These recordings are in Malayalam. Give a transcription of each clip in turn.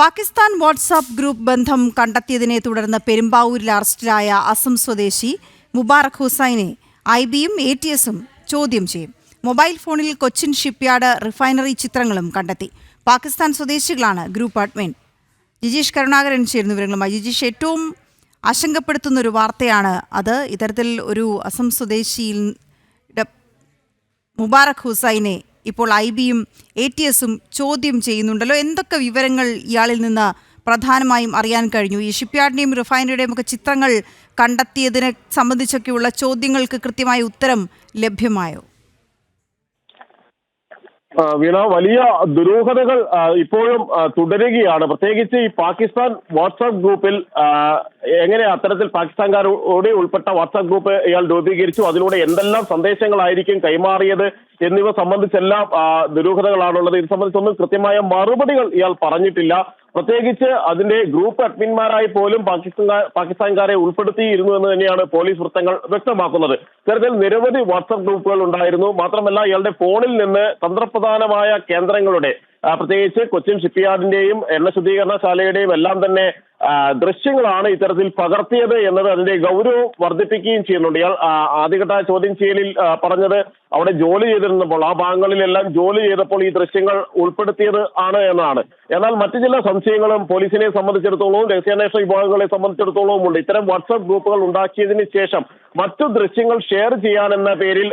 പാകിസ്ഥാൻ വാട്സാപ്പ് ഗ്രൂപ്പ് ബന്ധം കണ്ടെത്തിയതിനെ തുടർന്ന് പെരുമ്പാവൂരിൽ അറസ്റ്റിലായ അസം സ്വദേശി മുബാറക് ഹുസൈനെ IBയും ATSഉം ചോദ്യം ചെയ്യും. മൊബൈൽ ഫോണിൽ കൊച്ചിൻ ഷിപ്പ്യാർഡ് റിഫൈനറി ചിത്രങ്ങളും കണ്ടെത്തി. പാകിസ്ഥാൻ സ്വദേശികളാണ് ഗ്രൂപ്പ് അഡ്മിൻ. ജിജീഷ് കരുണാകരൻ ചേരുന്നു വിവരങ്ങളുമായി. ജിജീഷ്, ഏറ്റവും ആശങ്കപ്പെടുത്തുന്ന ഒരു വാർത്തയാണ് അത്. ഇത്തരത്തിൽ ഒരു അസം സ്വദേശിയുടെ മുബാറക് ഹുസൈനെ ഇപ്പോൾ IBയും ATSഉം ചോദ്യം ചെയ്യുന്നുണ്ടല്ലോ. എന്തൊക്കെ വിവരങ്ങൾ ഇയാളിൽ നിന്ന് പ്രധാനമായും അറിയാൻ കഴിഞ്ഞു? ഈ ഷിപ്പ്യാർഡിന്റെയും റിഫൈനറിയുടെയും ഒക്കെ ചിത്രങ്ങൾ കണ്ടെത്തിയതിനെ സംബന്ധിച്ചൊക്കെയുള്ള ചോദ്യങ്ങൾക്ക് കൃത്യമായ ഉത്തരം ലഭ്യമായോ? വീണ, വലിയ ദുരൂഹതകൾ ഇപ്പോഴും തുടരുകയാണ്. പ്രത്യേകിച്ച് ഈ പാകിസ്ഥാൻ വാട്സാപ്പ് ഗ്രൂപ്പിൽ എങ്ങനെ അത്തരത്തിൽ പാകിസ്ഥാൻകാരോട് ഉൾപ്പെട്ട വാട്സാപ്പ് ഗ്രൂപ്പ് ഇയാൾ രൂപീകരിച്ചു, അതിലൂടെ എന്തെല്ലാം സന്ദേശങ്ങളായിരിക്കും കൈമാറിയത് എന്നിവ സംബന്ധിച്ചെല്ലാം ദുരൂഹതകളാണുള്ളത്. ഇത് സംബന്ധിച്ചൊന്നും കൃത്യമായ മറുപടികൾ ഇയാൾ പറഞ്ഞിട്ടില്ല. പ്രത്യേകിച്ച് അതിന്റെ ഗ്രൂപ്പ് അഡ്മിന്മാരായി പോലും പാകിസ്ഥാൻകാരെ ഉൾപ്പെടുത്തിയിരുന്നു എന്ന് തന്നെയാണ് പോലീസ് വൃത്തങ്ങൾ വ്യക്തമാക്കുന്നത്. ഇത്തരത്തിൽ നിരവധി വാട്സാപ്പ് ഗ്രൂപ്പുകൾ ഉണ്ടായിരുന്നു. മാത്രമല്ല, ഇയാളുടെ ഫോണിൽ നിന്ന് തന്ത്രപ്രധാനമായ കേന്ദ്രങ്ങളുടെ പ്രത്യേകിച്ച് കൊച്ചിൻ ഷിപ്പ്യാർഡിന്റെയും എണ്ണ ശുദ്ധീകരണശാലയുടെയും എല്ലാം തന്നെ ദൃശ്യങ്ങളാണ് ഇത്തരത്തിൽ പകർത്തിയത് എന്നത് അതിന്റെ ഗൗരവം വർദ്ധിപ്പിക്കുകയും ചെയ്യുന്നുണ്ട്. ഇയാൾ ആദ്യഘട്ട ചോദ്യം ചെയ്യലിൽ പറഞ്ഞത് അവിടെ ജോലി ചെയ്തിരുന്നപ്പോൾ ആ ഭാഗങ്ങളിലെല്ലാം ജോലി ചെയ്തപ്പോൾ ഈ ദൃശ്യങ്ങൾ ഉൾപ്പെടുത്തിയത് ആണ് എന്നാണ്. എന്നാൽ മറ്റു ചില സംശയങ്ങളും പോലീസിനെ സംബന്ധിച്ചിടത്തോളവും രഹസ്യാന്വേഷണ വിഭാഗങ്ങളെ സംബന്ധിച്ചിടത്തോളവും ഉണ്ട്. ഇത്തരം വാട്സാപ്പ് ഗ്രൂപ്പുകൾ ഉണ്ടാക്കിയതിന് ശേഷം മറ്റു ദൃശ്യങ്ങൾ ഷെയർ ചെയ്യാനെന്ന പേരിൽ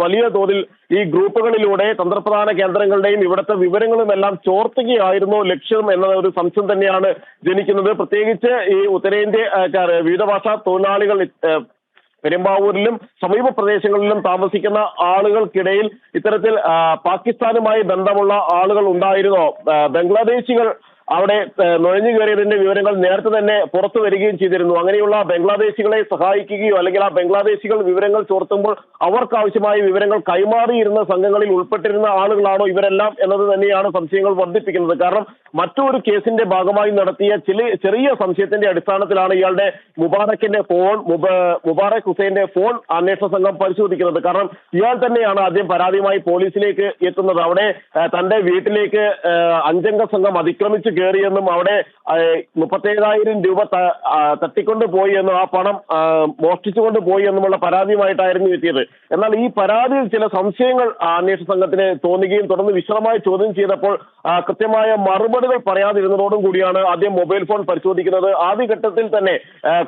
വലിയ തോതിൽ ഈ ഗ്രൂപ്പുകളിലൂടെ തന്ത്രപ്രധാന കേന്ദ്രങ്ങളുടെയും ഇവിടുത്തെ വിവരങ്ങളും എല്ലാം ചോർത്തുകയായിരുന്നു ലക്ഷ്യം എന്ന ഒരു സംശയം തന്നെയാണ് ജനിക്കുന്നത്. പ്രത്യേകിച്ച് ഈ ഉത്തരേന്ത്യക്കാർ, വിവിധ ഭാഷാ തൊഴിലാളികൾ പെരുമ്പാവൂരിലും സമീപ പ്രദേശങ്ങളിലും താമസിക്കുന്ന ആളുകൾക്കിടയിൽ ഇത്തരത്തിൽ പാകിസ്ഥാനുമായി ബന്ധമുള്ള ആളുകൾ ഉണ്ടായിരുന്നോ, ബംഗ്ലാദേശികൾ അവിടെ നുഴഞ്ഞു കയറിയതിന്റെ വിവരങ്ങൾ നേരത്തെ തന്നെ പുറത്തു വരികയും ചെയ്തിരുന്നു. അങ്ങനെയുള്ള ബംഗ്ലാദേശികളെ സഹായിക്കുകയോ അല്ലെങ്കിൽ ആ ബംഗ്ലാദേശികൾ വിവരങ്ങൾ ചോർത്തുമ്പോൾ അവർക്കാവശ്യമായ വിവരങ്ങൾ കൈമാറിയിരുന്ന സംഘങ്ങളിൽ ഉൾപ്പെട്ടിരുന്ന ആളുകളാണോ ഇവരെല്ലാം എന്നത് തന്നെയാണ് സംശയങ്ങൾ വർദ്ധിപ്പിക്കുന്നത്. കാരണം മറ്റൊരു കേസിന്റെ ഭാഗമായി നടത്തിയ ചെറിയ സംശയത്തിന്റെ അടിസ്ഥാനത്തിലാണ് ഇയാളുടെ മുബാറക് ഹുസൈന്റെ ഫോൺ അന്വേഷണ സംഘം പരിശോധിക്കുന്നത്. കാരണം ഇയാൾ തന്നെയാണ് ആദ്യം പരാതിയുമായി പോലീസിലേക്ക് എത്തുന്നത്. അവിടെ തന്റെ വീട്ടിലേക്ക് 5 അംഗ സംഘം അതിക്രമിച്ച് കയറിയെന്നും അവിടെ 37,000 രൂപ തട്ടിക്കൊണ്ട് പോയി എന്നും ആ പണം മോഷ്ടിച്ചുകൊണ്ട് പോയി എന്നുമുള്ള പരാതിയുമായിട്ടായിരുന്നു എത്തിയത്. എന്നാൽ ഈ പരാതിയിൽ ചില സംശയങ്ങൾ അന്വേഷണ സംഘത്തിന് തോന്നുകയും തുടർന്ന് വിശദമായി ചോദ്യം ചെയ്തപ്പോൾ കൃത്യമായ മറുപടികൾ പറയാതിരുന്നതോടും കൂടിയാണ് ആദ്യം മൊബൈൽ ഫോൺ പരിശോധിക്കുന്നത്. ആദ്യഘട്ടത്തിൽ തന്നെ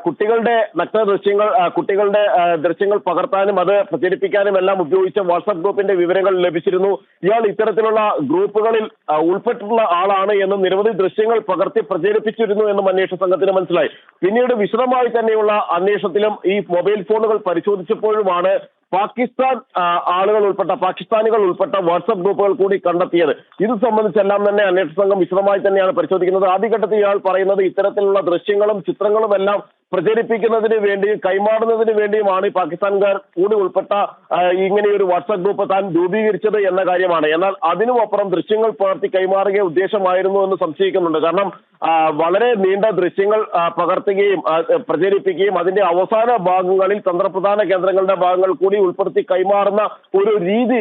കുട്ടികളുടെ നഗ്ന ദൃശ്യങ്ങൾ കുട്ടികളുടെ ദൃശ്യങ്ങൾ പകർത്താനും അത് പ്രചരിപ്പിക്കാനും എല്ലാം ഉപയോഗിച്ച വാട്സാപ്പ് ഗ്രൂപ്പിന്റെ വിവരങ്ങൾ ലഭിച്ചിരുന്നു. ഇയാൾ ഇത്തരത്തിലുള്ള ഗ്രൂപ്പുകളിൽ ഉൾപ്പെട്ടിട്ടുള്ള ആളാണ് എന്നും നിരവധി ദൃശ്യങ്ങൾ പകർത്തി പ്രചരിപ്പിച്ചിരുന്നു എന്നും അന്വേഷണ സംഘത്തിന് മനസ്സിലായി. പിന്നീട് വിശദമായി തന്നെയുള്ള അന്വേഷണത്തിലും ഈ മൊബൈൽ ഫോണുകൾ പരിശോധിച്ചപ്പോഴുമാണ് പാകിസ്ഥാനികൾ ഉൾപ്പെട്ട വാട്സാപ്പ് ഗ്രൂപ്പുകൾ കൂടി കണ്ടെത്തിയത്. ഇത് സംബന്ധിച്ചെല്ലാം തന്നെ അന്വേഷണ സംഘം വിശദമായി തന്നെയാണ് പരിശോധിക്കുന്നത്. ആദ്യഘട്ടത്തിൽ ഇയാൾ പറയുന്നത് ഇത്തരത്തിലുള്ള ദൃശ്യങ്ങളും ചിത്രങ്ങളും എല്ലാം പ്രചരിപ്പിക്കുന്നതിന് വേണ്ടിയും കൈമാറുന്നതിന് വേണ്ടിയുമാണ് ഈ പാകിസ്ഥാൻകാർ കൂടി ഉൾപ്പെട്ട ഇങ്ങനെയൊരു വാട്സാപ്പ് ഗ്രൂപ്പ് താൻ രൂപീകരിച്ചത് എന്ന കാര്യമാണ്. എന്നാൽ അതിനുമപ്പുറം ദൃശ്യങ്ങൾ പകർത്തി കൈമാറുക ഉദ്ദേശമായിരുന്നു എന്ന് സംശയിക്കുന്നുണ്ട്. കാരണം വളരെ നീണ്ട ദൃശ്യങ്ങൾ പകർത്തുകയും പ്രചരിപ്പിക്കുകയും അതിന്റെ അവസാന ഭാഗങ്ങളിൽ തന്ത്രപ്രധാന കേന്ദ്രങ്ങളുടെ ഭാഗങ്ങൾ കൂടി ഉൾപ്പെടുത്തി കൈമാറുന്ന ഒരു രീതി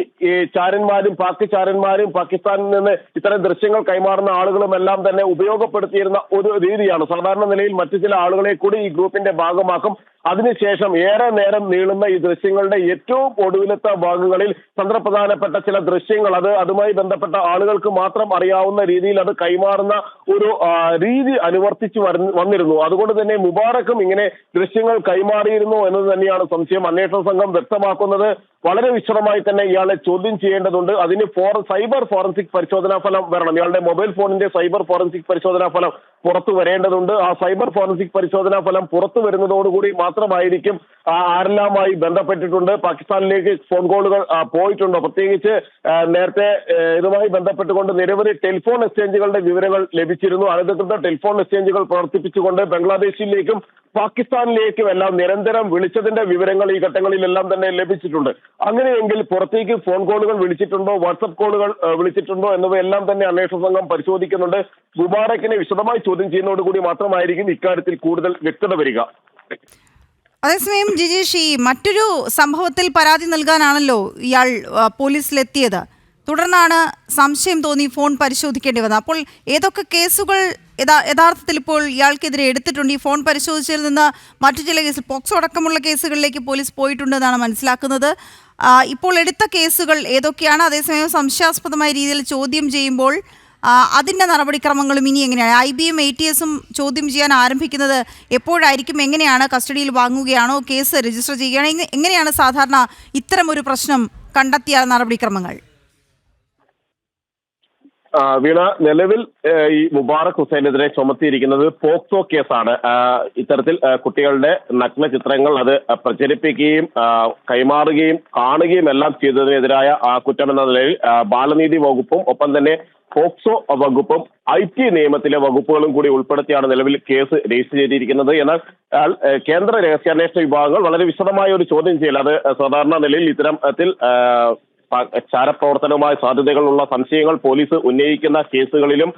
ചാരന്മാരും പാകിസ്ഥാനിൽ നിന്ന് ഇത്തരം ദൃശ്യങ്ങൾ കൈമാറുന്ന ആളുകളും എല്ലാം തന്നെ ഉപയോഗപ്പെടുത്തിയിരുന്ന ഒരു രീതിയാണ്. സാധാരണ നിലയിൽ മറ്റു ചില ആളുകളെ കൂടി ഈ ഗ്രൂപ്പിന്റെ ഭാഗമാക്കും. അതിനുശേഷം ഏറെ നേരം നീളുന്ന ഈ ദൃശ്യങ്ങളുടെ ഏറ്റവും ഒടുവിലത്തെ ഭാഗങ്ങളിൽ തന്ത്രപ്രധാനപ്പെട്ട ചില ദൃശ്യങ്ങൾ അതുമായി ബന്ധപ്പെട്ട ആളുകൾക്ക് മാത്രം അറിയാവുന്ന രീതിയിൽ അത് കൈമാറുന്ന ഒരു രീതി അനുവർത്തിച്ചു വന്നിരുന്നു. അതുകൊണ്ട് തന്നെ മുബാറക്കും ഇങ്ങനെ ദൃശ്യങ്ങൾ കൈമാറിയിരുന്നു എന്നത് തന്നെയാണ് സംശയം. അന്വേഷണ സംഘം വ്യക്തമാക്കുന്നത് വളരെ വിശദമായി തന്നെ ഇയാളെ ചോദ്യം ചെയ്യേണ്ടതുണ്ട്. അതിന് സൈബർ ഫോറൻസിക് പരിശോധനാ ഫലം വരണം. ഇയാളുടെ മൊബൈൽ ഫോണിന്റെ സൈബർ ഫോറൻസിക് പരിശോധനാ ഫലം പുറത്തു വരേണ്ടതുണ്ട്. ആ സൈബർ ഫോറൻസിക് പരിശോധനാ ഫലം പുറത്തു വരുന്നതോടുകൂടി മാത്രമായിരിക്കും ആരെല്ലാമായി ബന്ധപ്പെട്ടിട്ടുണ്ട്, പാകിസ്ഥാനിലേക്ക് ഫോൺ കോളുകൾ പോയിട്ടുണ്ടോ. പ്രത്യേകിച്ച് നേരത്തെ ഇതുമായി ബന്ധപ്പെട്ടുകൊണ്ട് നിരവധി ടെലിഫോൺ എക്സ്ചേഞ്ചുകളുടെ വിവരങ്ങൾ ലഭിച്ചിരുന്നു. അനധികൃത ടെലിഫോൺ എക്സ്ചേഞ്ചുകൾ പ്രവർത്തിപ്പിച്ചുകൊണ്ട് ബംഗ്ലാദേശിലേക്കും പാകിസ്ഥാനിലേക്കും എല്ലാം നിരന്തരം വിളിച്ചതിന്റെ വിവരങ്ങൾ ഈ ഘട്ടങ്ങളിലെല്ലാം തന്നെ ലഭിച്ചിട്ടുണ്ട്. അങ്ങനെയെങ്കിൽ പുറത്തേക്ക് ഫോൺ കോളുകൾ വിളിച്ചിട്ടുണ്ടോ, വാട്സപ്പ് കോളുകൾ വിളിച്ചിട്ടുണ്ടോ എന്നിവയെല്ലാം തന്നെ അന്വേഷണ സംഘം പരിശോധിക്കുന്നുണ്ട്. മുബാറക്കിനെ വിശദമായി ചോദ്യം ചെയ്യുന്നതോടുകൂടി മാത്രമായിരിക്കും ഇക്കാര്യത്തിൽ കൂടുതൽ വ്യക്തത വരിക. അതേസമയം ജിജീഷ്, ഈ മറ്റൊരു സംഭവത്തിൽ പരാതി നൽകാനാണല്ലോ ഇയാൾ പോലീസിലെത്തിയത്. തുടർന്നാണ് സംശയം തോന്നി ഫോൺ പരിശോധിക്കേണ്ടി വന്നത്. അപ്പോൾ ഏതൊക്കെ കേസുകൾ യഥാർത്ഥത്തിൽ ഇപ്പോൾ ഇയാൾക്കെതിരെ എടുത്തിട്ടുണ്ട്? ഈ ഫോൺ പരിശോധിച്ചതിൽ നിന്ന് മറ്റു ചില കേസ് പോക്സോ അടക്കമുള്ള കേസുകളിലേക്ക് പോലീസ് പോയിട്ടുണ്ടെന്നാണ് മനസ്സിലാക്കുന്നത്. ഇപ്പോൾ എടുത്ത കേസുകൾ ഏതൊക്കെയാണ്? അതേസമയം സംശയാസ്പദമായ രീതിയിൽ ചോദ്യം ചെയ്യുമ്പോൾ അതിൻ്റെ നടപടിക്രമങ്ങളും ഇനി എങ്ങനെയാണ്? IBയും ATSും ചോദ്യം ചെയ്യാൻ ആരംഭിക്കുന്നത് എപ്പോഴായിരിക്കും? എങ്ങനെയാണ്? കസ്റ്റഡിയിൽ വാങ്ങുകയാണോ? കേസ് രജിസ്റ്റർ ചെയ്യുകയാണോ? എങ്ങനെയാണ് സാധാരണ ഇത്തരം ഒരു പ്രശ്നം കണ്ടെത്തിയ നടപടിക്രമങ്ങൾ? വീണ, നിലവിൽ ഈ മുബാറക് ഹുസൈനെതിരെ ചുമത്തിയിരിക്കുന്നത് പോക്സോ കേസാണ്. ഇത്തരത്തിൽ കുട്ടികളുടെ നഗ്ന ചിത്രങ്ങൾ അത് പ്രചരിപ്പിക്കുകയും കൈമാറുകയും കാണുകയും എല്ലാം ചെയ്തതിനെതിരായ കുറ്റമെന്ന നിലയിൽ ബാലനീതി വകുപ്പും ഒപ്പം തന്നെ പോക്സോ വകുപ്പും IT നിയമത്തിലെ വകുപ്പുകളും കൂടി ഉൾപ്പെടുത്തിയാണ് നിലവിൽ കേസ് രജിസ്റ്റർ ചെയ്തിരിക്കുന്നത്. എന്നാൽ കേന്ദ്ര രഹസ്യാന്വേഷണ വിഭാഗങ്ങൾ വളരെ വിശദമായ ഒരു ചോദ്യം ചെയ്യൽ അത് സാധാരണ നിലയിൽ ഇത്തരത്തിൽ ചാരപ്രവർത്തനവുമായി സാധ്യതകളുള്ള സംശയങ്ങൾ പോലീസ് ഉന്നയിക്കുന്ന കേസുകളിലും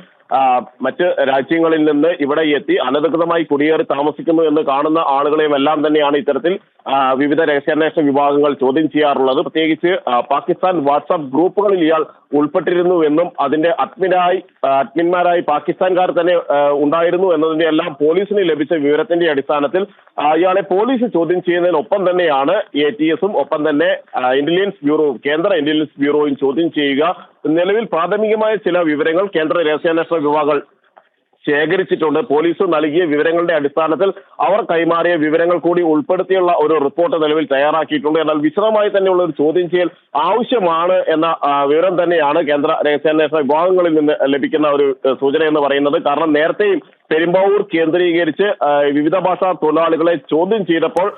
മറ്റ് രാജ്യങ്ങളിൽ നിന്ന് ഇവിടെ എത്തി അനധികൃതമായി കുടിയേറി താമസിക്കുന്നു എന്ന് കാണുന്ന ആളുകളെയും എല്ലാം തന്നെയാണ് ഇത്തരത്തിൽ വിവിധ രഹസ്യാന്വേഷണ വിഭാഗങ്ങൾ ചോദ്യം ചെയ്യാറുള്ളത്. പ്രത്യേകിച്ച് പാകിസ്ഥാൻ വാട്സാപ്പ് ഗ്രൂപ്പുകളിൽ ഇയാൾ ഉൾപ്പെട്ടിരുന്നു എന്നും അതിന്റെ അഡ്മിന്മാരായി പാകിസ്ഥാൻകാർ തന്നെ ഉണ്ടായിരുന്നു എന്നതിന്റെ എല്ലാം പോലീസിന് ലഭിച്ച വിവരത്തിന്റെ അടിസ്ഥാനത്തിൽ ഇയാളെ പോലീസ് ചോദ്യം ചെയ്യുന്നതിനൊപ്പം തന്നെയാണ് ATSും ഒപ്പം തന്നെ കേന്ദ്ര ഇന്റലിജൻസ് ബ്യൂറോയും ചോദ്യം ചെയ്യുക. നിലവിൽ പ്രാഥമികമായ ചില വിവരങ്ങൾ കേന്ദ്ര രഹസ്യാന്വേഷണ വിഭാഗങ്ങൾ ശേഖരിച്ചിട്ടുണ്ട്. പോലീസ് നൽകിയ വിവരങ്ങളുടെ അടിസ്ഥാനത്തിൽ അവർ കൈമാറിയ വിവരങ്ങൾ കൂടി ഉൾപ്പെടുത്തിയുള്ള ഒരു റിപ്പോർട്ട് നിലവിൽ തയ്യാറാക്കിയിട്ടുണ്ട്. എന്നാൽ വിശദമായി തന്നെയുള്ള ഒരു ചോദ്യം ചെയ്യൽ ആവശ്യമാണ് എന്ന വിവരം തന്നെയാണ് കേന്ദ്ര രഹസ്യാന്വേഷണ വിഭാഗങ്ങളിൽ നിന്ന് ലഭിക്കുന്ന ഒരു സൂചന എന്ന് പറയുന്നത്. കാരണം നേരത്തെയും പെരുമ്പാവൂർ കേന്ദ്രീകരിച്ച് വിവിധ ഭാഷാ തൊഴിലാളികളെ ചോദ്യം ചെയ്തപ്പോൾ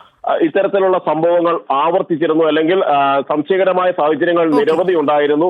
ഇത്തരത്തിലുള്ള സംഭവങ്ങൾ ആവർത്തിച്ചിരുന്നു, അല്ലെങ്കിൽ സംശയകരമായ സാഹചര്യങ്ങൾ നിരവധി ഉണ്ടായിരുന്നു.